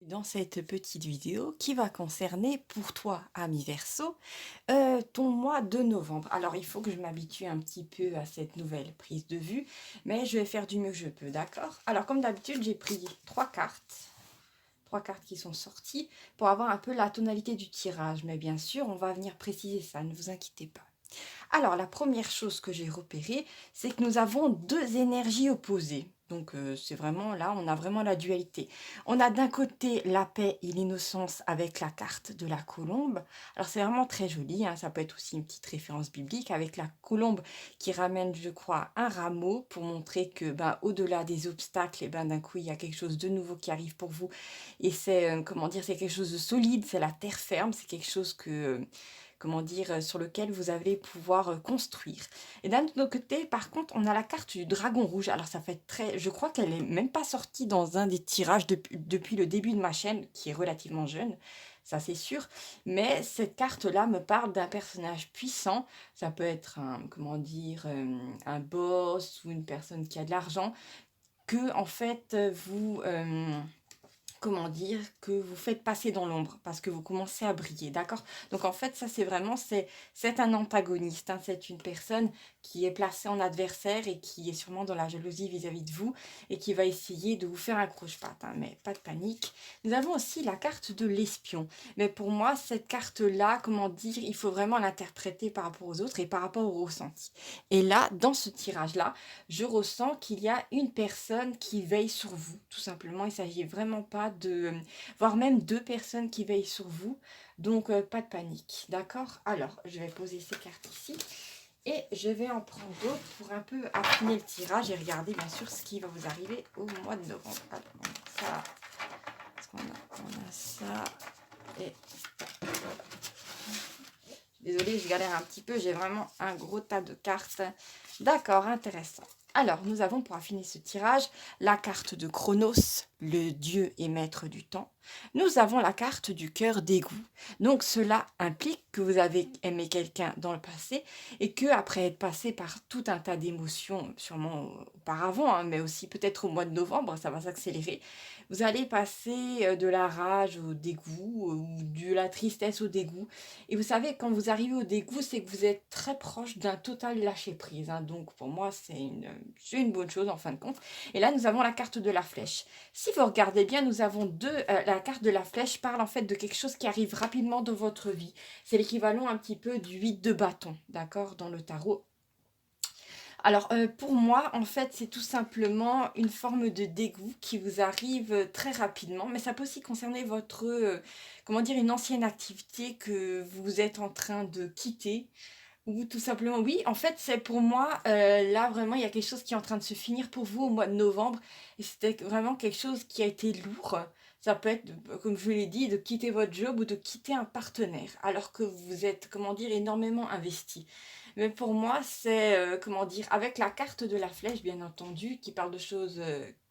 Dans cette petite vidéo qui va concerner pour toi, ami Verseau, ton mois de novembre. Alors, il faut que je m'habitue un petit peu à cette nouvelle prise de vue, mais je vais faire du mieux que je peux, d'accord? Alors, comme d'habitude, j'ai pris trois cartes qui sont sorties pour avoir un peu la tonalité du tirage, mais bien sûr, on va venir préciser ça, ne vous inquiétez pas. Alors, la première chose que j'ai repérée, c'est que nous avons deux énergies opposées. Donc, c'est vraiment là, on a vraiment la dualité. On a d'un côté la paix et l'innocence avec la carte de la colombe. Alors, c'est vraiment très joli, hein, ça peut être aussi une petite référence biblique avec la colombe qui ramène, je crois, un rameau pour montrer que, ben, au-delà des obstacles, et ben, d'un coup, il y a quelque chose de nouveau qui arrive pour vous. Et c'est, comment dire, c'est quelque chose de solide, c'est la terre ferme, c'est quelque chose que comment dire, sur lequel vous allez pouvoir construire. Et d'un autre côté, par contre, on a la carte du dragon rouge. Alors ça fait très, je crois qu'elle est même pas sortie dans un des tirages depuis le début de ma chaîne, qui est relativement jeune, ça c'est sûr. Mais cette carte-là me parle d'un personnage puissant. Ça peut être un, comment dire, un boss ou une personne qui a de l'argent que en fait vous comment dire, que vous faites passer dans l'ombre parce que vous commencez à briller, d'accord? Donc en fait, ça c'est vraiment, c'est un antagoniste, hein, c'est une personne qui est placée en adversaire et qui est sûrement dans la jalousie vis-à-vis de vous et qui va essayer de vous faire un croche-patte, hein, mais pas de panique. Nous avons aussi la carte de l'espion, mais pour moi, cette carte-là, comment dire, il faut vraiment l'interpréter par rapport aux autres et par rapport au ressenti. Et là, dans ce tirage-là, je ressens qu'il y a une personne qui veille sur vous, tout simplement. Il ne s'agit vraiment pas de... voire même deux personnes qui veillent sur vous. Donc, pas de panique, d'accord? Alors, je vais poser ces cartes ici. Et je vais en prendre d'autres pour un peu affiner le tirage et regarder bien sûr ce qui va vous arriver au mois de novembre. Alors, on a ça, parce qu'on a ça, et désolée, je galère un petit peu, j'ai vraiment un gros tas de cartes. D'accord, intéressant. Alors, nous avons pour affiner ce tirage la carte de Chronos, le dieu et maître du temps. Nous avons la carte du cœur d'égout. Donc, cela implique que vous avez aimé quelqu'un dans le passé et que, après être passé par tout un tas d'émotions, sûrement auparavant, hein, mais aussi peut-être au mois de novembre, ça va s'accélérer, vous allez passer de la rage au dégoût ou de la tristesse au dégoût. Et vous savez, quand vous arrivez au dégoût, c'est que vous êtes très proche d'un total lâcher-prise, hein. Donc pour moi, c'est une bonne chose en fin de compte. Et là, nous avons la carte de la flèche. Si vous regardez bien, nous avons la carte de la flèche parle en fait de quelque chose qui arrive rapidement dans votre vie. C'est l'équivalent un petit peu du 8 de bâton, d'accord, dans le tarot. Alors, pour moi, en fait, c'est tout simplement une forme de dégoût qui vous arrive très rapidement, mais ça peut aussi concerner votre, comment dire, une ancienne activité que vous êtes en train de quitter, ou tout simplement, oui, en fait, c'est pour moi, là, vraiment, il y a quelque chose qui est en train de se finir pour vous au mois de novembre, et c'était vraiment quelque chose qui a été lourd. Ça peut être, comme je vous l'ai dit, de quitter votre job ou de quitter un partenaire, alors que vous êtes, comment dire, énormément investi. Mais pour moi, c'est, comment dire, avec la carte de la flèche, bien entendu, qui parle de choses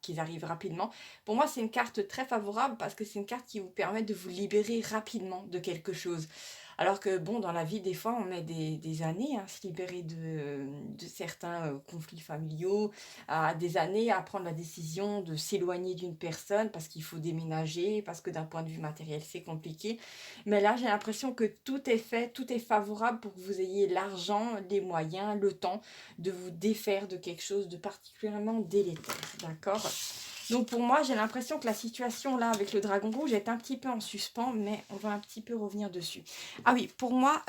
qui arrivent rapidement. Pour moi, c'est une carte très favorable parce que c'est une carte qui vous permet de vous libérer rapidement de quelque chose. Alors que, bon, dans la vie, des fois, on met des années à se libérer de certains conflits familiaux, à des années à prendre la décision de s'éloigner d'une personne parce qu'il faut déménager, parce que d'un point de vue matériel, c'est compliqué. Mais là, j'ai l'impression que tout est fait, tout est favorable pour que vous ayez l'argent, les moyens, le temps de vous défaire de quelque chose de particulièrement délétère. D'accord? Donc pour moi, j'ai l'impression que la situation là avec le dragon rouge est un petit peu en suspens, mais on va un petit peu revenir dessus. Ah oui, pour moi,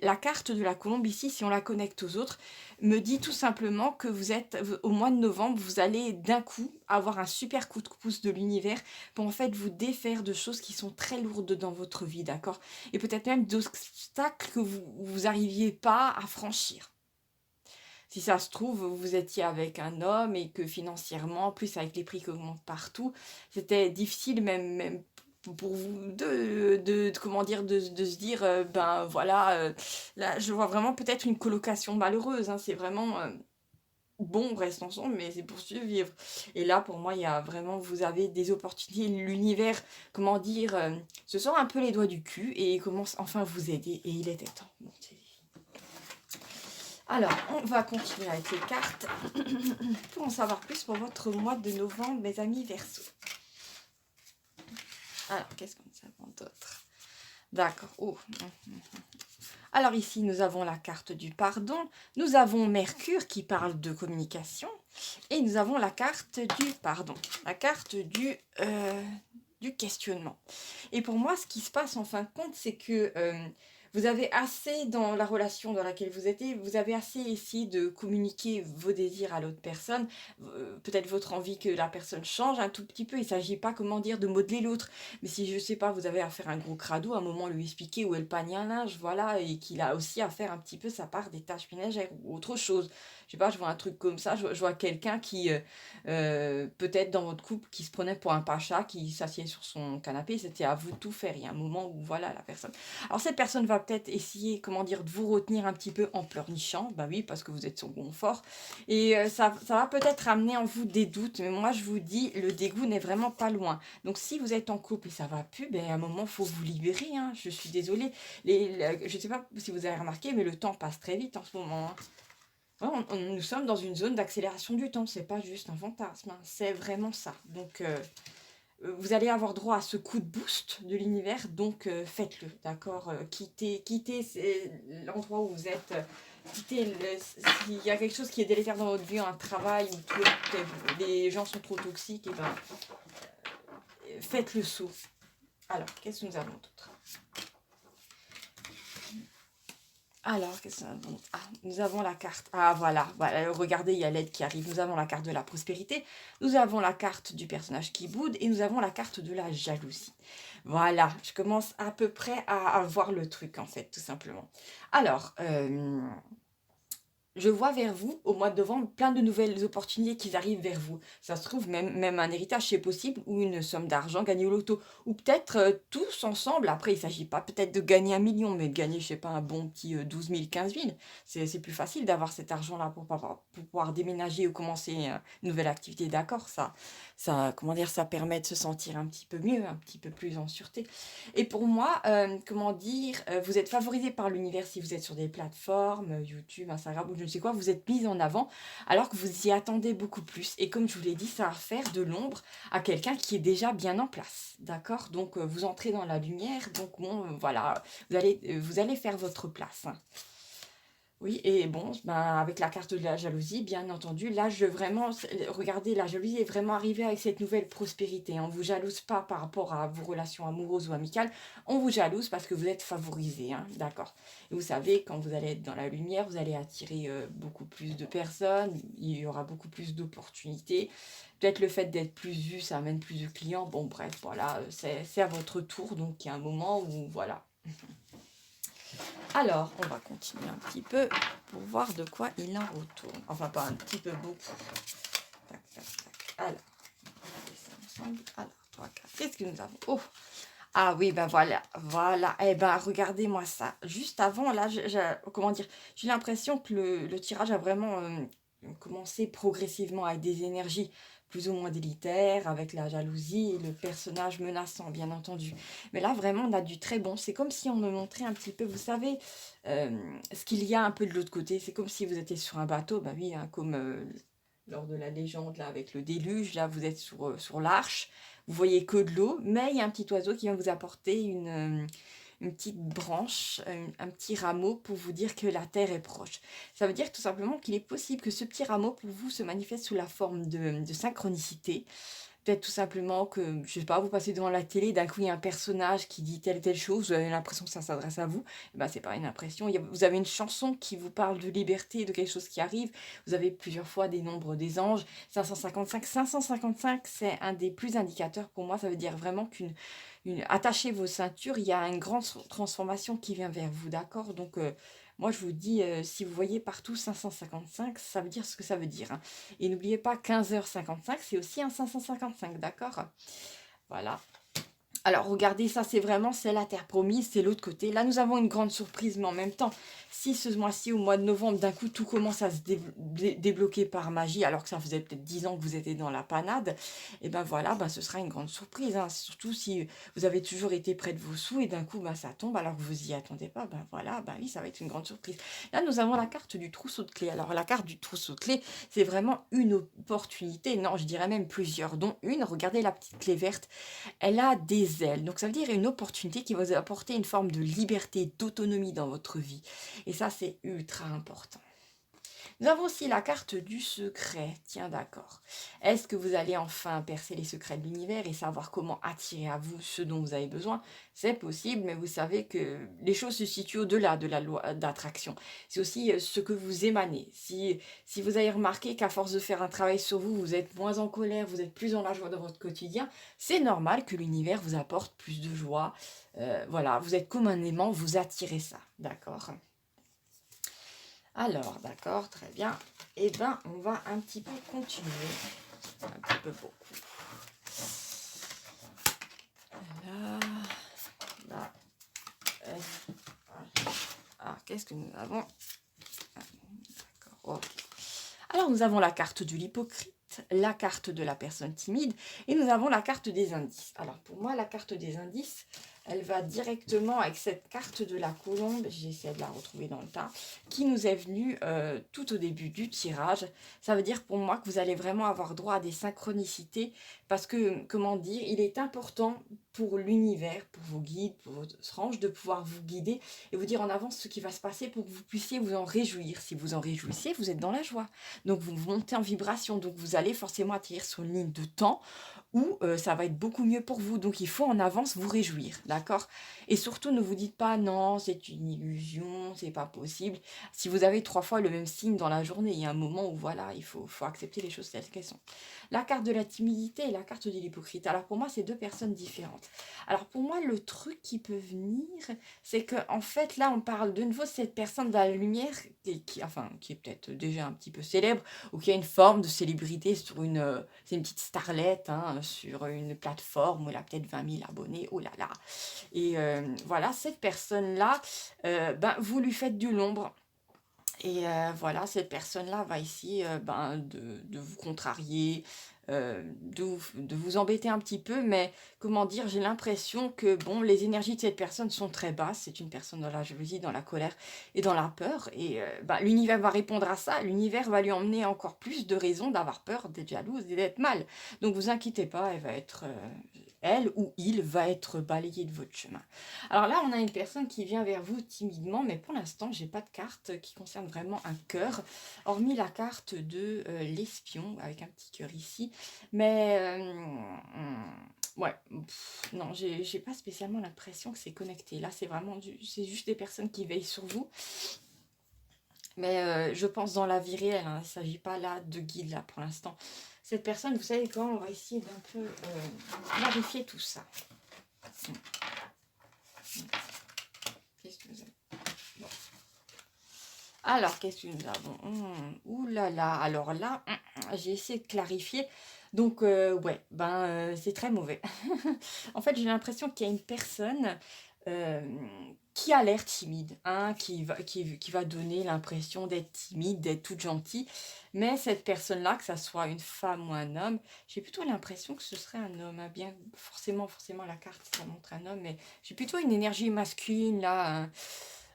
la carte de la colombe ici, si on la connecte aux autres, me dit tout simplement que vous êtes au mois de novembre, vous allez d'un coup avoir un super coup de pouce de l'univers pour en fait vous défaire de choses qui sont très lourdes dans votre vie, d'accord? Et peut-être même d'obstacles que vous arriviez pas à franchir. Si ça se trouve, vous étiez avec un homme et que financièrement, en plus avec les prix qui augmentent partout, c'était difficile même pour vous comment dire, de se dire, ben voilà, là je vois vraiment peut-être une colocation malheureuse, hein, c'est vraiment, bon, on reste ensemble, mais c'est pour survivre. Et là, pour moi, il y a vraiment, vous avez des opportunités, l'univers, comment dire, se sort un peu les doigts du cul et commence enfin à vous aider, et il était temps. Bon, alors, on va continuer avec les cartes pour en savoir plus pour votre mois de novembre, mes amis Verseau. Alors, qu'est-ce que nous avons d'autre? D'accord. Oh. Alors ici, nous avons la carte du pardon. Nous avons Mercure qui parle de communication. Et nous avons la carte du pardon. La carte du questionnement. Et pour moi, ce qui se passe en fin de compte, c'est que vous avez assez, dans la relation dans laquelle vous êtes, vous avez assez essayé de communiquer vos désirs à l'autre personne, peut-être votre envie que la personne change un tout petit peu. Il ne s'agit pas, comment dire, de modeler l'autre. Mais si, je ne sais pas, vous avez à faire un gros crado, à un moment lui expliquer où est le panier à linge, voilà, et qu'il a aussi à faire un petit peu sa part des tâches ménagères ou autre chose. Je sais pas, je vois un truc comme ça, je vois quelqu'un qui, peut-être dans votre couple, qui se prenait pour un pacha, qui s'assied sur son canapé, c'était à vous de tout faire. Il y a un moment où, voilà, la personne... Alors cette personne va peut-être essayer, comment dire, de vous retenir un petit peu en pleurnichant, bah oui, parce que vous êtes son confort, et ça va peut-être amener en vous des doutes, mais moi je vous dis, le dégoût n'est vraiment pas loin. Donc si vous êtes en couple et ça va plus, ben à un moment, il faut vous libérer, hein. Je suis désolée, je ne sais pas si vous avez remarqué, mais le temps passe très vite en ce moment, hein. Ouais, nous sommes dans une zone d'accélération du temps, c'est pas juste un fantasme, hein, c'est vraiment ça. Donc, vous allez avoir droit à ce coup de boost de l'univers, donc faites-le, d'accord? Quittez l'endroit où vous êtes, s'il y a quelque chose qui est délétère dans votre vie, un travail où les gens sont trop toxiques, et ben, faites le saut. Alors, qu'est-ce que nous avons d'autre? Alors, qu'est-ce que nous avons? Ah, nous avons la carte. Ah, voilà, voilà, regardez, il y a l'aide qui arrive. Nous avons la carte de la prospérité, nous avons la carte du personnage qui boude et nous avons la carte de la jalousie. Voilà, je commence à peu près à voir le truc, en fait, tout simplement. Alors, je vois vers vous, au mois de novembre, plein de nouvelles opportunités qui arrivent vers vous. Ça se trouve, même un héritage, c'est possible, ou une somme d'argent gagnée au loto. Ou peut-être tous ensemble. Après, il ne s'agit pas peut-être de gagner 1 million, mais de gagner, je sais pas, un bon petit 12 000, 15 000. C'est plus facile d'avoir cet argent-là pour pouvoir déménager ou commencer une nouvelle activité. D'accord, comment dire, ça permet de se sentir un petit peu mieux, un petit peu plus en sûreté. Et pour moi, comment dire, vous êtes favorisé par l'univers si vous êtes sur des plateformes, YouTube, Instagram ou je ne sais quoi, vous êtes mis en avant alors que vous y attendez beaucoup plus. Et comme je vous l'ai dit, ça va faire de l'ombre à quelqu'un qui est déjà bien en place. D'accord? Donc vous entrez dans la lumière, donc bon, voilà, vous allez faire votre place, hein. Oui, et bon, ben, avec la carte de la jalousie, bien entendu, là, regardez, la jalousie est vraiment arrivée avec cette nouvelle prospérité. On ne vous jalouse pas par rapport à vos relations amoureuses ou amicales, on vous jalouse parce que vous êtes favorisé, hein, d'accord. Et vous savez, quand vous allez être dans la lumière, vous allez attirer beaucoup plus de personnes, il y aura beaucoup plus d'opportunités. Peut-être le fait d'être plus vu, ça amène plus de clients. Bon, bref, voilà, c'est à votre tour, donc il y a un moment où, voilà. Alors, on va continuer un petit peu pour voir de quoi il en retourne. Enfin, pas un petit peu, beaucoup. Tac, tac, tac. Alors, on va laisser ensemble. Alors, 3, 4. Qu'est-ce que nous avons? Oh! Ah oui, ben voilà, voilà. Eh ben, regardez-moi ça. Juste avant, là, comment dire, j'ai l'impression que le tirage a vraiment commencé progressivement avec des énergies plus ou moins délétères, avec la jalousie et le personnage menaçant, bien entendu. Mais là, vraiment, on a du très bon. C'est comme si on me montrait un petit peu, vous savez, ce qu'il y a un peu de l'autre côté. C'est comme si vous étiez sur un bateau, bah oui, hein, comme lors de la légende, là, avec le déluge, là, vous êtes sur l'arche. Vous voyez que de l'eau, mais il y a un petit oiseau qui vient vous apporter une petite branche, un petit rameau pour vous dire que la terre est proche. Ça veut dire tout simplement qu'il est possible que ce petit rameau pour vous se manifeste sous la forme de synchronicité. Peut-être tout simplement que, je sais pas, vous passez devant la télé, d'un coup il y a un personnage qui dit telle chose, vous avez l'impression que ça s'adresse à vous. Eh ben, c'est pas une impression. Vous avez une chanson qui vous parle de liberté, de quelque chose qui arrive. Vous avez plusieurs fois des nombres des anges. 555. 555, c'est un des plus indicateurs pour moi. Ça veut dire vraiment attachez vos ceintures, il y a une grande transformation qui vient vers vous, d'accord? Donc, moi, je vous dis, si vous voyez partout 555, ça veut dire ce que ça veut dire, hein. Et n'oubliez pas, 15h55, c'est aussi un 555, d'accord? Voilà. Alors, regardez, ça, c'est la terre promise, c'est l'autre côté. Là, nous avons une grande surprise, mais en même temps, si ce mois-ci, au mois de novembre, d'un coup, tout commence à se débloquer par magie, alors que ça faisait peut-être 10 ans que vous étiez dans la panade, et ben voilà, ben, ce sera une grande surprise, hein. Surtout si vous avez toujours été près de vos sous, et d'un coup, ben, ça tombe, alors que vous y attendez pas, ben voilà, ben oui, ça va être une grande surprise. Là, nous avons la carte du trousseau de clés. Alors, la carte du trousseau de clés, c'est vraiment une opportunité, non, je dirais même plusieurs, dont une, regardez la petite clé verte, elle a des des ailes. Donc ça veut dire une opportunité qui va vous apporter une forme de liberté, d'autonomie dans votre vie. Et ça, c'est ultra important. Nous avons aussi la carte du secret. Tiens, d'accord. Est-ce que vous allez enfin percer les secrets de l'univers et savoir comment attirer à vous ce dont vous avez besoin? C'est possible, mais vous savez que les choses se situent au-delà de la loi d'attraction. C'est aussi ce que vous émanez. Si vous avez remarqué qu'à force de faire un travail sur vous, vous êtes moins en colère, vous êtes plus dans la joie dans votre quotidien, c'est normal que l'univers vous apporte plus de joie. Voilà, vous êtes comme un aimant, vous attirez ça. D'accord? Alors, d'accord, très bien. Eh bien, on va un petit peu continuer. Un petit peu beaucoup. Là, là. Ah, qu'est-ce que nous avons? D'accord, ok. Alors, nous avons la carte de l'hypocrite, la carte de la personne timide, et nous avons la carte des indices. Alors, pour moi, la carte des indices, elle va directement avec cette carte de la colombe, j'essaie de la retrouver dans le tas, qui nous est venue tout au début du tirage. Ça veut dire pour moi que vous allez vraiment avoir droit à des synchronicités, parce que, comment dire, il est important pour l'univers, pour vos guides, pour votre ange, de pouvoir vous guider et vous dire en avance ce qui va se passer pour que vous puissiez vous en réjouir. Si vous en réjouissez, vous êtes dans la joie. Donc vous montez en vibration, donc vous allez forcément atterrir sur une ligne de temps où ça va être beaucoup mieux pour vous. Donc il faut en avance vous réjouir, d'accord? Et surtout ne vous dites pas non, c'est une illusion, c'est pas possible. Si vous avez 3 fois le même signe dans la journée, il y a un moment où voilà, faut accepter les choses telles qu'elles sont. La carte de la timidité et la carte de l'hypocrite. Alors pour moi, c'est 2 personnes différentes. Alors pour moi, le truc qui peut venir, c'est que en fait là, on parle de nouveau de cette personne dans la lumière qui est peut-être déjà un petit peu célèbre ou qui a une forme de célébrité sur c'est une petite starlette hein, sur une plateforme où elle a peut-être 20 000 abonnés, oh là là. Et voilà, cette personne-là, vous lui faites de l'ombre. Et voilà, cette personne-là va essayer de vous contrarier, de vous embêter un petit peu, mais comment dire, j'ai l'impression que bon, les énergies de cette personne sont très basses. C'est une personne dans la jalousie, dans la colère et dans la peur. Et l'univers va répondre à ça. L'univers va lui emmener encore plus de raisons d'avoir peur, d'être jalouse et d'être mal. Donc vous inquiétez pas, elle ou il va être balayé de votre chemin. Alors là, on a une personne qui vient vers vous timidement, mais pour l'instant, j'ai pas de carte qui concerne vraiment un cœur, hormis la carte de l'espion, avec un petit cœur ici. Mais, ouais, non, j'ai pas spécialement l'impression que c'est connecté. Là, c'est juste des personnes qui veillent sur vous. Mais je pense dans la vie réelle, hein, il ne s'agit pas là de guide, là, pour l'instant. Cette personne, vous savez quoi, on va essayer d'un peu clarifier tout ça. Qu'est-ce que vous avez? Bon. Alors, qu'est-ce que nous avons? Ouh là là, alors là, j'ai essayé de clarifier. Donc, ouais, c'est très mauvais. En fait, j'ai l'impression qu'il y a une personne qui a l'air timide, hein, qui va donner l'impression d'être timide, d'être toute gentille. Mais cette personne-là, que ça soit une femme ou un homme, j'ai plutôt l'impression que ce serait un homme. Hein, bien, forcément, la carte, ça montre un homme, mais j'ai plutôt une énergie masculine, là.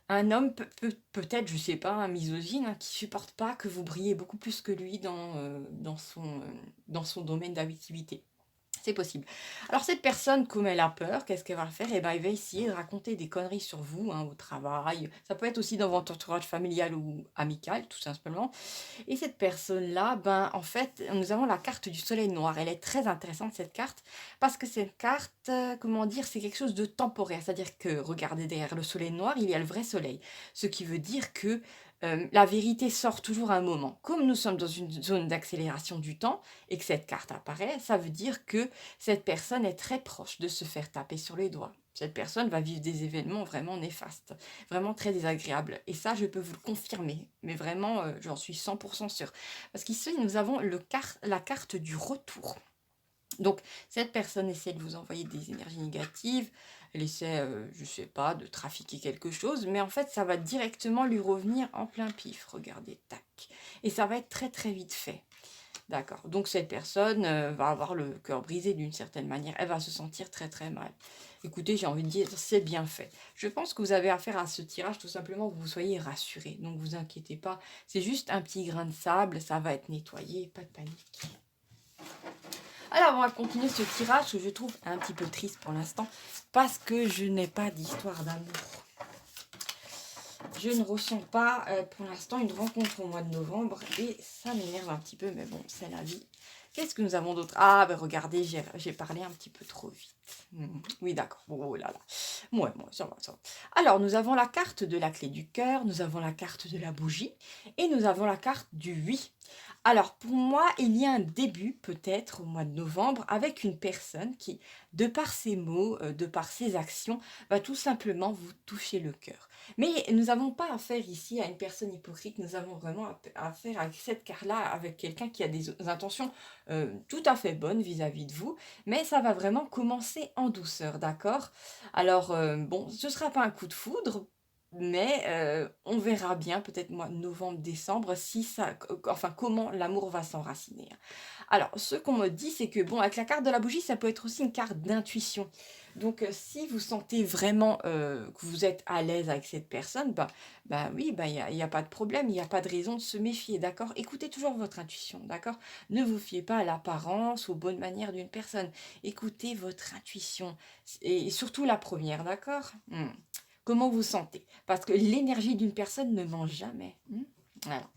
Un homme peut-être, je sais pas, un misogyne, hein, qui supporte pas que vous brillez beaucoup plus que lui dans son domaine d'activité. C'est possible. Alors cette personne, comme elle a peur, qu'est-ce qu'elle va faire? Eh ben, elle va essayer de raconter des conneries sur vous, hein, au travail. Ça peut être aussi dans votre entourage familial ou amical, tout simplement. Et cette personne-là, en fait, nous avons la carte du soleil noir. Elle est très intéressante, cette carte, parce que cette carte, comment dire, c'est quelque chose de temporaire. C'est-à-dire que, regardez, derrière le soleil noir, il y a le vrai soleil. Ce qui veut dire que la vérité sort toujours à un moment. Comme nous sommes dans une zone d'accélération du temps et que cette carte apparaît, ça veut dire que cette personne est très proche de se faire taper sur les doigts. Cette personne va vivre des événements vraiment néfastes, vraiment très désagréables. Et ça, je peux vous le confirmer. Mais vraiment, j'en suis 100% sûre. Parce qu'ici, nous avons la carte du retour. Donc, cette personne essaie de vous envoyer des énergies négatives, elle essaie, je sais pas, de trafiquer quelque chose, mais en fait, ça va directement lui revenir en plein pif. Regardez, tac. Et ça va être très très vite fait. D'accord. Donc, cette personne va avoir le cœur brisé d'une certaine manière. Elle va se sentir très très mal. Écoutez, j'ai envie de dire, c'est bien fait. Je pense que vous avez affaire à ce tirage tout simplement pour que vous soyez rassurés. Donc, vous inquiétez pas. C'est juste un petit grain de sable, ça va être nettoyé, pas de panique. Alors, on va continuer ce tirage que je trouve un petit peu triste pour l'instant parce que je n'ai pas d'histoire d'amour. Je ne ressens pas pour l'instant une rencontre au mois de novembre et ça m'énerve un petit peu, mais bon, c'est la vie. Qu'est-ce que nous avons d'autre? Ah, ben regardez, j'ai parlé un petit peu trop vite. Oui, d'accord. Oh là là. Ouais, ça va, ça va. Alors, nous avons la carte de la clé du cœur, nous avons la carte de la bougie et nous avons la carte du oui. Alors, pour moi, il y a un début, peut-être, au mois de novembre, avec une personne qui, de par ses mots, de par ses actions, va tout simplement vous toucher le cœur. Mais nous n'avons pas affaire ici à une personne hypocrite, nous avons vraiment affaire avec cette carte-là, avec quelqu'un qui a des intentions tout à fait bonnes vis-à-vis de vous, mais ça va vraiment commencer en douceur, d'accord? Alors, bon, ce ne sera pas un coup de foudre, mais on verra bien, peut-être mois de novembre, décembre, si ça, enfin, comment l'amour va s'enraciner. Alors, ce qu'on me dit, c'est que, bon, avec la carte de la bougie, ça peut être aussi une carte d'intuition. Donc, si vous sentez vraiment que vous êtes à l'aise avec cette personne, bah oui, bah, il y a pas de problème, il n'y a pas de raison de se méfier, d'accord? Écoutez toujours votre intuition, d'accord? Ne vous fiez pas à l'apparence, aux bonnes manières d'une personne. Écoutez votre intuition, et surtout la première, d'accord? Comment vous sentez? Parce que l'énergie d'une personne ne ment jamais. Voilà.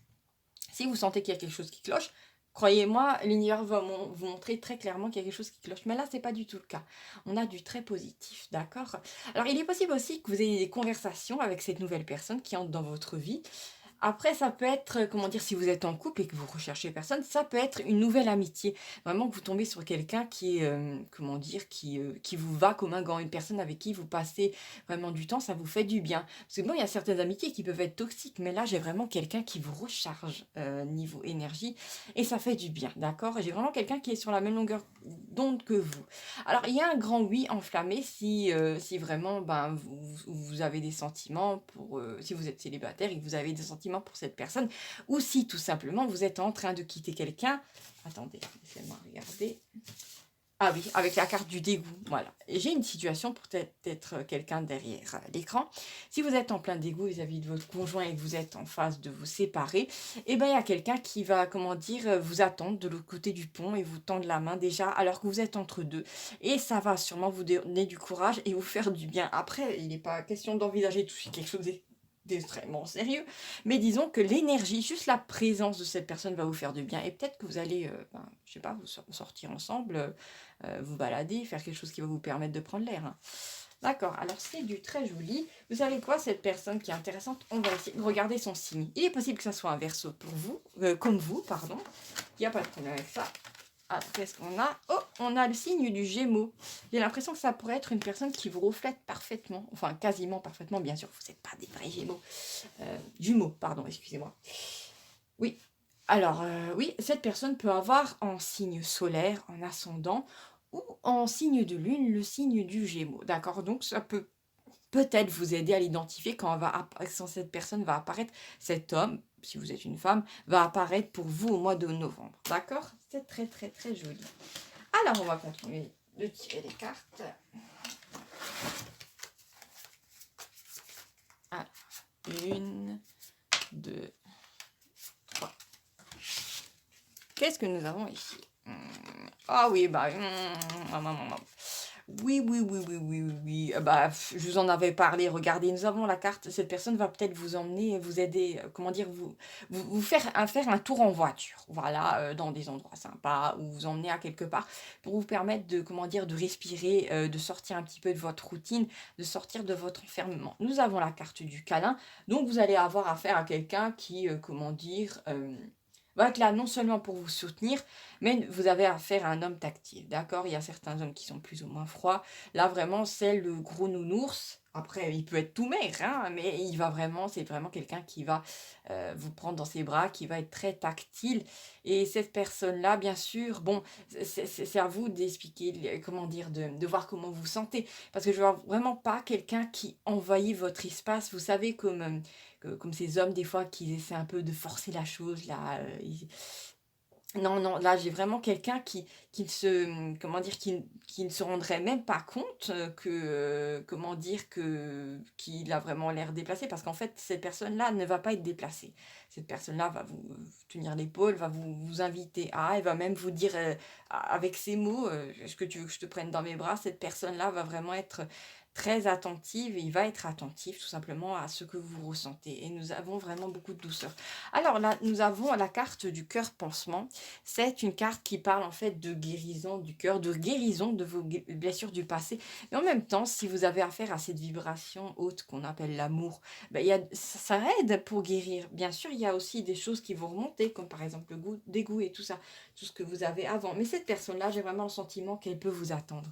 Si vous sentez qu'il y a quelque chose qui cloche, croyez-moi, l'univers va vous montrer très clairement qu'il y a quelque chose qui cloche. Mais là, c'est pas du tout le cas. On a du très positif, d'accord? Alors, il est possible aussi que vous ayez des conversations avec cette nouvelle personne qui entre dans votre vie. Après, ça peut être, comment dire, si vous êtes en couple et que vous recherchez personne, ça peut être une nouvelle amitié. Vraiment que vous tombez sur quelqu'un qui est, comment dire, qui vous va comme un gant, une personne avec qui vous passez vraiment du temps, ça vous fait du bien. Parce que bon, il y a certaines amitiés qui peuvent être toxiques, mais là, j'ai vraiment quelqu'un qui vous recharge niveau énergie et ça fait du bien, d'accord? J'ai vraiment quelqu'un qui est sur la même longueur d'onde que vous. Alors, il y a un grand oui enflammé si vraiment ben, vous avez des sentiments pour, si vous êtes célibataire et que vous avez des sentiments pour cette personne, ou si tout simplement vous êtes en train de quitter quelqu'un. Attendez, laissez-moi regarder. Ah oui, avec la carte du dégoût, voilà. Et j'ai une situation pour peut-être quelqu'un derrière l'écran. Si vous êtes en plein dégoût vis-à-vis de votre conjoint et que vous êtes en phase de vous séparer, eh ben il y a quelqu'un qui va, comment dire, vous attendre de l'autre côté du pont et vous tendre la main déjà alors que vous êtes entre deux. Et ça va sûrement vous donner du courage et vous faire du bien. Après, il n'est pas question d'envisager tout quelque chose d'extrêmement sérieux, mais disons que l'énergie, juste la présence de cette personne va vous faire du bien et peut-être que vous allez, je sais pas, vous sortir ensemble, vous balader, faire quelque chose qui va vous permettre de prendre l'air. D'accord, alors c'est du très joli. Vous savez quoi, cette personne qui est intéressante, on va essayer de regarder son signe. Il est possible que ça soit un verso pour vous, comme vous, pardon. Il n'y a pas de problème avec ça. Alors, qu'est-ce qu'on a? Oh, on a le signe du Gémeaux. J'ai l'impression que ça pourrait être une personne qui vous reflète parfaitement, enfin quasiment parfaitement, bien sûr, vous n'êtes pas des vrais Gémeaux. Jumeaux, pardon, excusez-moi. Oui, alors oui, cette personne peut avoir en signe solaire, en ascendant, ou en signe de lune, le signe du Gémeaux. D'accord? Donc ça peut peut-être vous aider à l'identifier quand cette personne va apparaître, cet homme, si vous êtes une femme, va apparaître pour vous au mois de novembre. D'accord? C'est très très très joli. Alors on va continuer de tirer les cartes. Alors, une, deux, trois. Qu'est-ce que nous avons ici? Ah oui, bah... Oui, oui, oui, oui, oui, oui, oui. Bah, je vous en avais parlé. Regardez, nous avons la carte. Cette personne va peut-être vous emmener, vous aider, comment dire, vous faire un tour en voiture. Voilà, dans des endroits sympas, ou vous emmener à quelque part pour vous permettre de, comment dire, de respirer, de sortir un petit peu de votre routine, de sortir de votre enfermement. Nous avons la carte du câlin. Donc, vous allez avoir affaire à quelqu'un qui, comment dire, va être là non seulement pour vous soutenir, mais vous avez affaire à un homme tactile, d'accord? Il y a certains hommes qui sont plus ou moins froids. Là, vraiment, c'est le gros nounours. Après, il peut être tout maigre, hein, mais c'est vraiment quelqu'un qui va vous prendre dans ses bras, qui va être très tactile. Et cette personne-là, bien sûr, bon, c'est à vous d'expliquer, comment dire, de voir comment vous vous sentez. Parce que je vois vraiment pas quelqu'un qui envahit votre espace. Vous savez, comme ces hommes, des fois, qui essaient un peu de forcer la chose, là. Non, non, là, j'ai vraiment quelqu'un comment dire, qui ne se rendrait même pas compte comment dire, qu'il a vraiment l'air déplacé, parce qu'en fait, cette personne-là ne va pas être déplacée. Cette personne-là va vous tenir l'épaule, va vous inviter à, elle va même vous dire avec ses mots, est-ce que tu veux que je te prenne dans mes bras? Cette personne-là va vraiment être très attentive, et il va être attentif tout simplement à ce que vous ressentez. Et nous avons vraiment beaucoup de douceur. Alors là, nous avons la carte du cœur pansement. C'est une carte qui parle en fait de guérison du cœur, de guérison de vos blessures du passé. Mais en même temps, si vous avez affaire à cette vibration haute qu'on appelle l'amour, ben, ça aide pour guérir. Bien sûr, il y a aussi des choses qui vont remonter, comme par exemple le goût, dégoût et tout ça, tout ce que vous avez avant. Mais cette personne-là, j'ai vraiment le sentiment qu'elle peut vous attendre.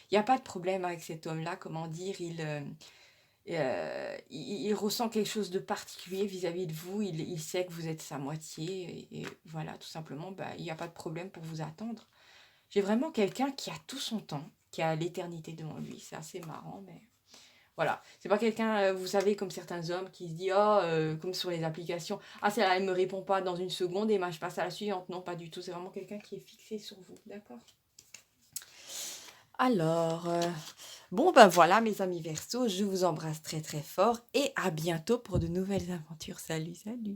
Il n'y a pas de problème avec cet homme-là, comment dire, il ressent quelque chose de particulier vis-à-vis de vous, il sait que vous êtes sa moitié, et voilà, tout simplement, bah, il n'y a pas de problème pour vous attendre. J'ai vraiment quelqu'un qui a tout son temps, qui a l'éternité devant lui, c'est assez marrant, mais voilà. C'est pas quelqu'un, vous savez, comme certains hommes qui se disent, oh, comme sur les applications, ah, celle-là, elle me répond pas dans une seconde, et moi je passe à la suivante. Non, pas du tout, c'est vraiment quelqu'un qui est fixé sur vous, d'accord? Alors, bon ben voilà mes amis Verseaux, je vous embrasse très très fort et à bientôt pour de nouvelles aventures. Salut, salut!